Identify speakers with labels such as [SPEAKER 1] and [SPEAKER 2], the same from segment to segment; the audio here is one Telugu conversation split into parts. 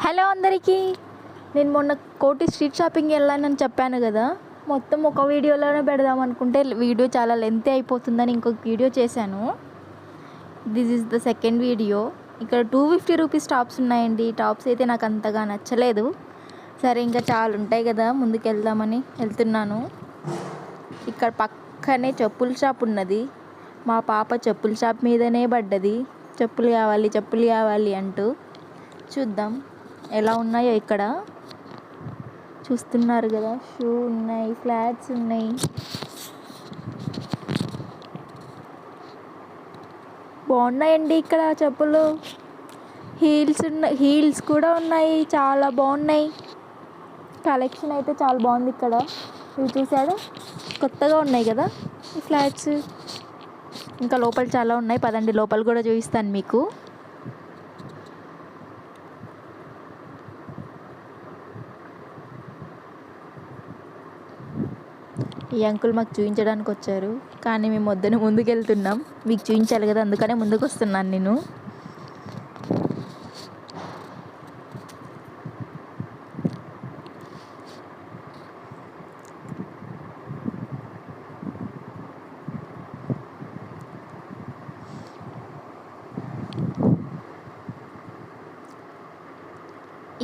[SPEAKER 1] హలో అందరికీ. నేను మొన్న కోటి స్ట్రీట్ షాపింగ్కి వెళ్ళానని చెప్పాను కదా, మొత్తం ఒక వీడియోలోనే పెడదాం అనుకుంటే వీడియో చాలా లెంతీ అయిపోతుందని ఇంకొక వీడియో చేశాను. This is the second video. ఇక్కడ 250 రూపీస్ టాప్స్ ఉన్నాయండి. టాప్స్ అయితే నాకు అంతగా నచ్చలేదు. సరే ఇంకా చాలా ఉంటాయి కదా, ముందుకు వెళ్దామని వెళ్తున్నాను. ఇక్కడ పక్కనే చెప్పుల షాప్ ఉన్నది. మా పాప చెప్పుల షాప్ మీదనే పడ్డది, చెప్పులు కావాలి చెప్పులు కావాలి అంటూ. చూద్దాం ఎలా ఉన్నాయో. ఇక్కడ చూస్తున్నారు కదా, షూ ఉన్నాయి, ఫ్లాట్స్ ఉన్నాయి. బాగున్నాయండి ఇక్కడ చెప్పులు. హీల్స్ కూడా ఉన్నాయి, చాలా బాగున్నాయి. కలెక్షన్ అయితే చాలా బాగుంది ఇక్కడ. ఇవి చూసాడు, కొత్తగా ఉన్నాయి కదా ఈ ఫ్లాట్స్. ఇంకా లోపల చాలా ఉన్నాయి, పదండి లోపల కూడా చూపిస్తాను మీకు. ఈ అంకుల్ మాకు చూపించడానికి వచ్చారు, కానీ మేము వద్దని ముందుకు వెళ్తున్నాం. మీకు చూపించాలి కదా, అందుకనే ముందుకు వస్తున్నాను నేను.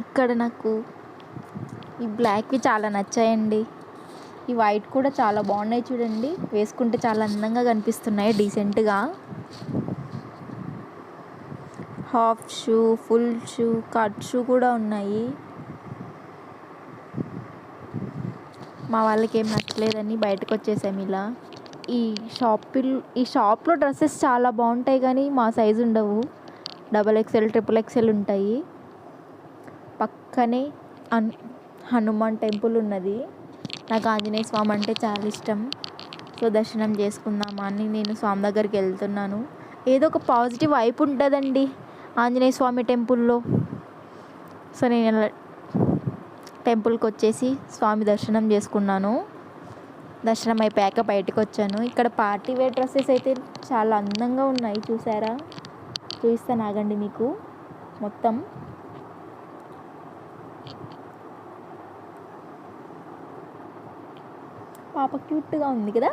[SPEAKER 1] ఇక్కడ నాకు ఈ బ్లాక్వి చాలా నచ్చాయండి. ఈ వైట్ కూడా చాలా బాగున్నాయి చూడండి, వేసుకుంటే చాలా అందంగా కనిపిస్తున్నాయి, డీసెంట్గా. Half shoe, full shoe, cut shoe కూడా ఉన్నాయి. మా వాళ్ళకి ఏం నచ్చలేదని బయటకు వచ్చేసాము ఇలా. ఈ షాప్లో డ్రెస్సెస్ చాలా బాగుంటాయి, కానీ మా సైజు ఉండవు. XXL, XXL ఉంటాయి. పక్కనే హనుమాన్ టెంపుల్ ఉన్నది. నాకు ఆంజనేయ స్వామి అంటే చాలా ఇష్టం. సో దర్శనం చేసుకుందామా అని నేను స్వామి దగ్గరికి వెళ్తున్నాను. ఏదో ఒక పాజిటివ్ వైపు ఉంటుందండి ఆంజనేయ స్వామి టెంపుల్లో. సో నేను టెంపుల్కి వచ్చేసి స్వామి దర్శనం చేసుకున్నాను. దర్శనం అయిపోయాక బయటకు వచ్చాను. ఇక్కడ పార్టీ వేర్ డ్రెస్సెస్ అయితే చాలా అందంగా ఉన్నాయి, చూసారా? చూపిస్తాను ఆగండి మీకు మొత్తం. పాప క్యూట్గా ఉంది కదా.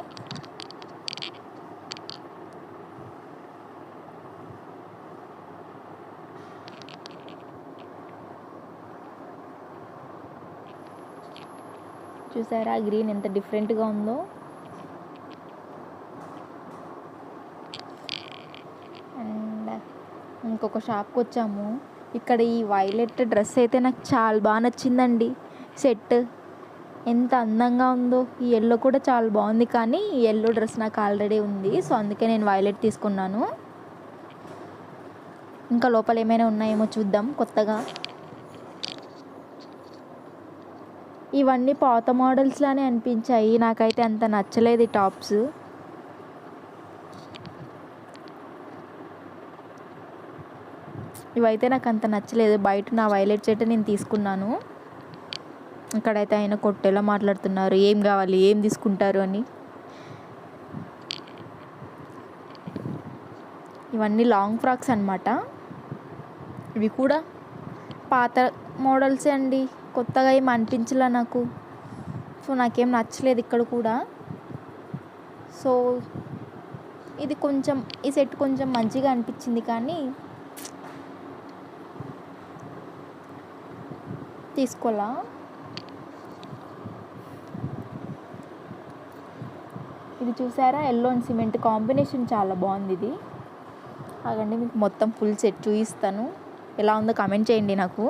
[SPEAKER 1] చూసారా గ్రీన్ ఎంత డిఫరెంట్గా ఉందో. అండ్ ఇంకొక షాప్కి వచ్చాము. ఇక్కడ ఈ వైలెట్ డ్రెస్ అయితే నాకు చాలా బాగా నచ్చిందండి. సెట్ ఎంత అందంగా ఉందో. ఈ ఎల్లో కూడా చాలా బాగుంది, కానీ ఈ ఎల్లో డ్రెస్ నాకు ఆల్రెడీ ఉంది, సో అందుకే నేను వైలెట్ తీసుకున్నాను. ఇంకా లోపల ఏమైనా ఉన్నాయేమో చూద్దాం కొత్తగా. ఇవన్నీ పాత మోడల్స్ లానే అనిపించాయి, నాకైతే అంత నచ్చలేదు ఈ టాప్స్. ఇవైతే నాకు అంత నచ్చలేదు. బయట నా వైలెట్ సెట్ నేను తీసుకున్నాను. ఇక్కడైతే ఆయన కొట్టేలా మాట్లాడుతున్నారు, ఏం కావాలి ఏం తీసుకుంటారు అని. ఇవన్నీ లాంగ్ ఫ్రాక్స్ అన్నమాట. ఇవి కూడా పాత మోడల్సే అండి, కొత్తగా ఏం అనిపించలే నాకు. సో నాకేం నచ్చలేదు ఇక్కడ కూడా. సో ఇది కొంచెం, ఈ సెట్ కొంచెం మంచిగా అనిపించింది, కానీ తీసుకోవాలా. ఇది చూసారా, ఎల్లో అండ్ సిమెంట్ కాంబినేషన్ చాలా బాగుంది ఇది. అలాగండి మీకు మొత్తం ఫుల్ సెట్ చూపిస్తాను, ఎలా ఉందో కామెంట్ చేయండి నాకు.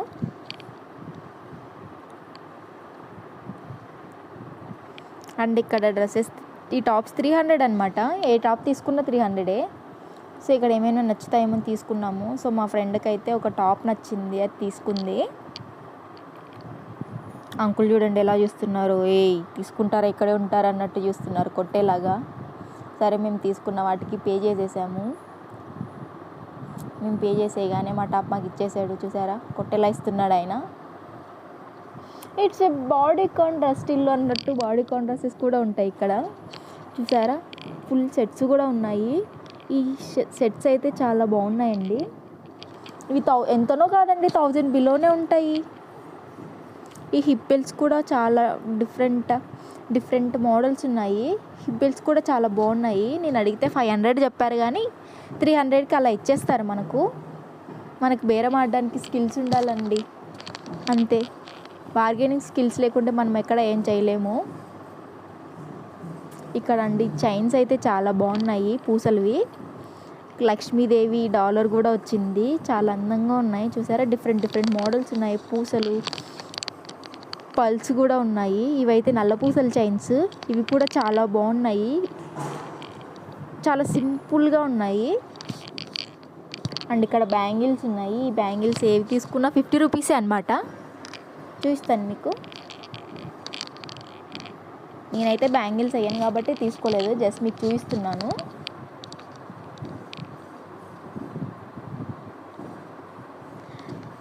[SPEAKER 1] అండ్ ఇక్కడ డ్రెస్సెస్, ఈ టాప్స్ 300 అనమాట. ఏ టాప్ తీసుకున్నా 300. సో ఇక్కడ ఏమైనా నచ్చుతాయేమో తీసుకున్నాము. సో మా ఫ్రెండ్కి అయితే ఒక టాప్ నచ్చింది, అది తీసుకుంది. అంకుల్ చూడండి ఎలా చూస్తున్నారు, తీసుకుంటారా ఇక్కడే ఉంటారా అన్నట్టు చూస్తున్నారు, కొట్టేలాగా. సరే మేము తీసుకున్న వాటికి పే చేసేసాము. మేము పే చేసేయగానే మా టాప్ మాకు ఇచ్చేసాడు. చూసారా కొట్టేలా ఇస్తున్నాడు ఆయన. It's a bodycon dress still అన్నట్టు బాడీకాన్ డ్రెస్సెస్ కూడా ఉంటాయి ఇక్కడ. చూసారా ఫుల్ సెట్స్ కూడా ఉన్నాయి. ఈ సెట్స్ అయితే చాలా బాగున్నాయండి. ఇవి ఎంతనో కాదండి, 1000 బిలోనే ఉంటాయి. ఈ హిప్ బెల్ట్స్ కూడా చాలా డిఫరెంట్ మోడల్స్ ఉన్నాయి. హిప్ బెల్ట్స్ కూడా చాలా బాగున్నాయి. నేను అడిగితే 500 చెప్పారు కానీ 300కి అలా ఇచ్చేస్తారు. మనకు బేరం ఆడడానికి స్కిల్స్ ఉండాలండి, అంతే. బార్గెనింగ్ స్కిల్స్ లేకుంటే మనం ఎక్కడ ఏం చేయలేము. ఇక్కడ అండి చైన్స్ అయితే చాలా బాగున్నాయి, పూసలువి. లక్ష్మీదేవి డాలర్ కూడా వచ్చింది, చాలా అందంగా ఉన్నాయి. చూసారా, డిఫరెంట్ మోడల్స్ ఉన్నాయి. పూసలు, పల్స్ కూడా ఉన్నాయి. ఇవైతే నల్ల పూసల చైన్స్, ఇవి కూడా చాలా బాగున్నాయి, చాలా సింపుల్గా ఉన్నాయి. అండ్ ఇక్కడ బ్యాంగిల్స్ ఉన్నాయి. ఈ బ్యాంగిల్స్ ఏవి తీసుకున్నా 50 రూపీసే అనమాట. చూస్తాను మీకు. నేనైతే బ్యాంగిల్స్ అయ్యాను కాబట్టి తీసుకోలేదు, జస్ట్ మీకు చూపిస్తున్నాను.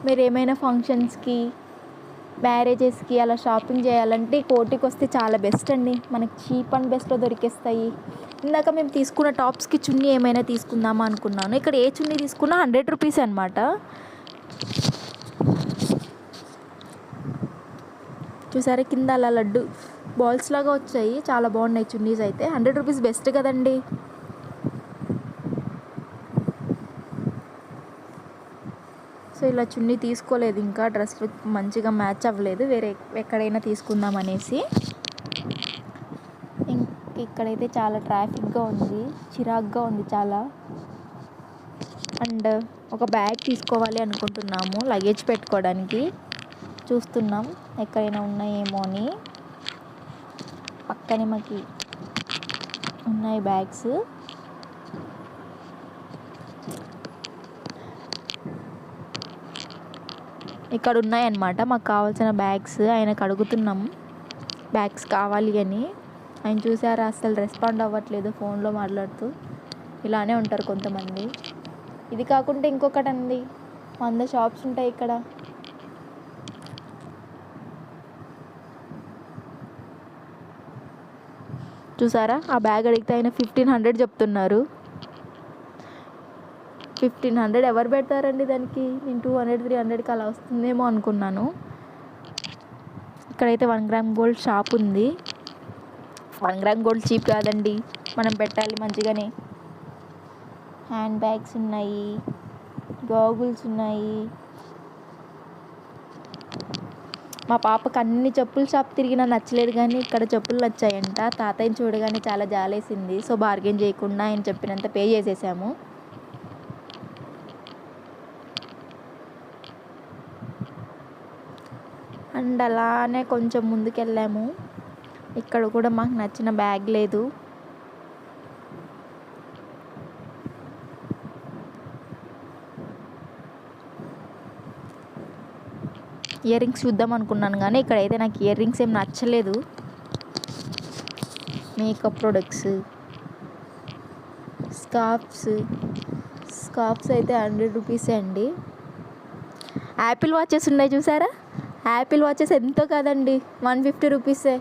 [SPEAKER 1] మీరు ఏమైనా ఫంక్షన్స్కి, మ్యారేజెస్కి అలా షాపింగ్ చేయాలంటే కోటికి వస్తే చాలా బెస్ట్ అండి. మనకి చీప్ అండ్ బెస్ట్లో దొరికేస్తాయి. ఇందాక మేము తీసుకున్న టాప్స్కి చున్నీ ఏమైనా తీసుకుందామా అనుకున్నాను. ఇక్కడ ఏ చున్నీ తీసుకున్నా 100 రూపీస్ అనమాట. చూసారా, కింద అలా లడ్డు బాల్స్ లాగా వచ్చాయి, చాలా బాగున్నాయి చున్నీస్ అయితే. 100 రూపీస్ బెస్ట్ కదండి. సో ఇలా చున్నీ తీసుకోలేదు, ఇంకా డ్రెస్ మంచిగా మ్యాచ్ అవ్వలేదు, వేరే ఎక్కడైనా తీసుకుందాం అనేసి. ఇక్కడైతే చాలా ట్రాఫిక్గా ఉంది, చిరాగ్గా ఉంది చాలా. అండ్ ఒక బ్యాగ్ తీసుకోవాలి అనుకుంటున్నాము, లగేజ్ పెట్టుకోవడానికి. చూస్తున్నాం ఎక్కడైనా ఉన్నాయేమో అని. పక్కనే మాకు ఉన్నాయి బ్యాగ్స్. ఇక్కడ ఉన్నాయన్నమాట మాకు కావాల్సిన బ్యాగ్స్. ఆయనకు అడుగుతున్నాం బ్యాగ్స్ కావాలి అని. ఆయన చూసారా, అసలు రెస్పాండ్ అవ్వట్లేదు, ఫోన్లో మాట్లాడుతూ. ఇలానే ఉంటారు కొంతమంది. ఇది కాకుండా ఇంకొకటి అండి, 100 షాప్స్ ఉంటాయి ఇక్కడ. చూసారా, ఆ బ్యాగ్ అడిగితే ఆయన 1500 చెప్తున్నారు. 1500 ఎవరు పెడతారండి దానికి? నేను 200, 300కి అలా వస్తుందేమో అనుకున్నాను. ఇక్కడైతే 1 గ్రామ్ గోల్డ్ షాప్ ఉంది. 1 గ్రామ్ గోల్డ్ చీప్ కాదండి, మనం పెట్టాలి మంచిగానే. హ్యాండ్ బ్యాగ్స్ ఉన్నాయి, గాగుల్స్ ఉన్నాయి. మా పాపకు అన్ని చెప్పుల షాప్ తిరిగినా నచ్చలేదు, కానీ ఇక్కడ చెప్పులు నచ్చాయంట. తాతయ్యని చూడగానే చాలా జాలేసింది. సో బార్గెన్ చేయకుండా ఆయన చెప్పినంత పే చేసేసాము. అండ్ అలానే కొంచెం ముందుకెళ్ళాము. ఇక్కడ కూడా మాకు నచ్చిన బ్యాగ్ లేదు. ఇయర్ రింగ్స్ చూద్దాం అనుకున్నాను, కానీ ఇక్కడైతే నాకు ఇయర్ రింగ్స్ ఏం నచ్చలేదు. మేకప్ ప్రొడక్ట్స్, స్కార్ఫ్స్ అయితే 100 రూపీసే అండి. యాపిల్ వాచెస్ ఉన్నాయి చూసారా, యాపిల్ వాచెస్ ఎంతో కాదండి, 150 రూపీసే.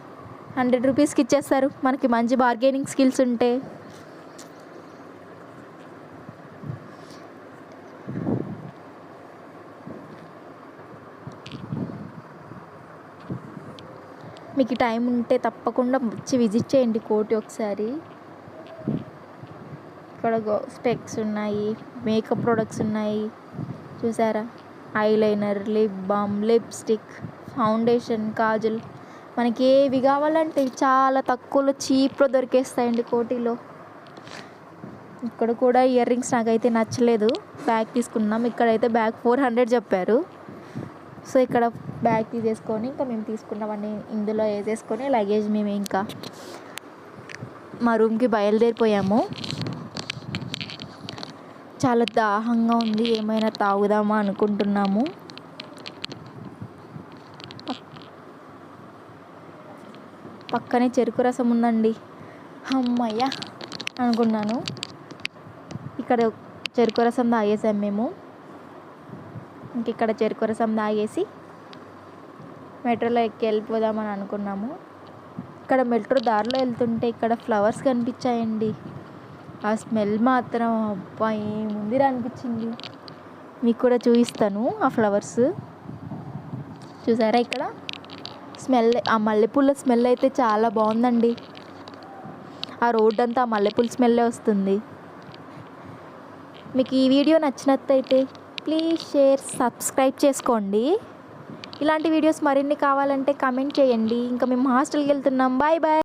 [SPEAKER 1] 100 రూపీస్కి ఇచ్చేస్తారు మనకి, మంచి బార్గెనింగ్ స్కిల్స్ ఉంటే. మీకు టైం ఉంటే తప్పకుండా వచ్చి విజిట్ చేయండి కోటి ఒకసారి. ఇక్కడ స్పెక్స్ ఉన్నాయి, మేకప్ ప్రొడక్ట్స్ ఉన్నాయి చూసారా. Eyeliner, lip balm, lipstick, foundation, Kajal, మనకి ఏవి కావాలంటే చాలా తక్కువలో చీప్లో దొరికేస్తాయండి కోటిలో. ఇక్కడ కూడా ఇయర్ రింగ్స్ నాకైతే నచ్చలేదు, బ్యాగ్ తీసుకున్నాం. ఇక్కడైతే బ్యాగ్ 400 చెప్పారు. సో ఇక్కడ బ్యాగ్ తీసేసుకొని ఇంకా మేము తీసుకున్నామని ఇందులో వేసేసుకొని లగేజ్ మేము ఇంకా మా రూమ్కి బయలుదేరిపోయాము. చాలా దాహంగా ఉంది, ఏమైనా తాగుదామా అనుకుంటున్నాము. పక్కనే చెరుకు రసం ఉందండి, అమ్మయ్య అనుకున్నాను. ఇక్కడ చెరుకు రసం తాగేసాం మేము. ఇక్కడ చెరుకు రసం తాగేసి మెట్రోలో ఎక్కి వెళ్ళిపోదామని అనుకున్నాము. ఇక్కడ మెట్రో దారిలో వెళ్తుంటే ఇక్కడ ఫ్లవర్స్ కనిపించాయండి. ఆ స్మెల్ మాత్రం అబ్బా ఏముందిరా అనిపించింది. మీకు కూడా చూపిస్తాను ఆ ఫ్లవర్స్. చూసారా ఇక్కడ స్మెల్, ఆ మల్లెపూల స్మెల్ అయితే చాలా బాగుందండి. ఆ రోడ్ అంతా ఆ మల్లెపూల స్మెల్లే వస్తుంది. మీకు ఈ వీడియో నచ్చినట్టయితే ప్లీజ్ షేర్, సబ్స్క్రైబ్ చేసుకోండి. ఇలాంటి వీడియోస్ మరిన్ని కావాలంటే కమెంట్ చేయండి. ఇంకా మేము హాస్టల్కి వెళ్తున్నాం. Bye bye.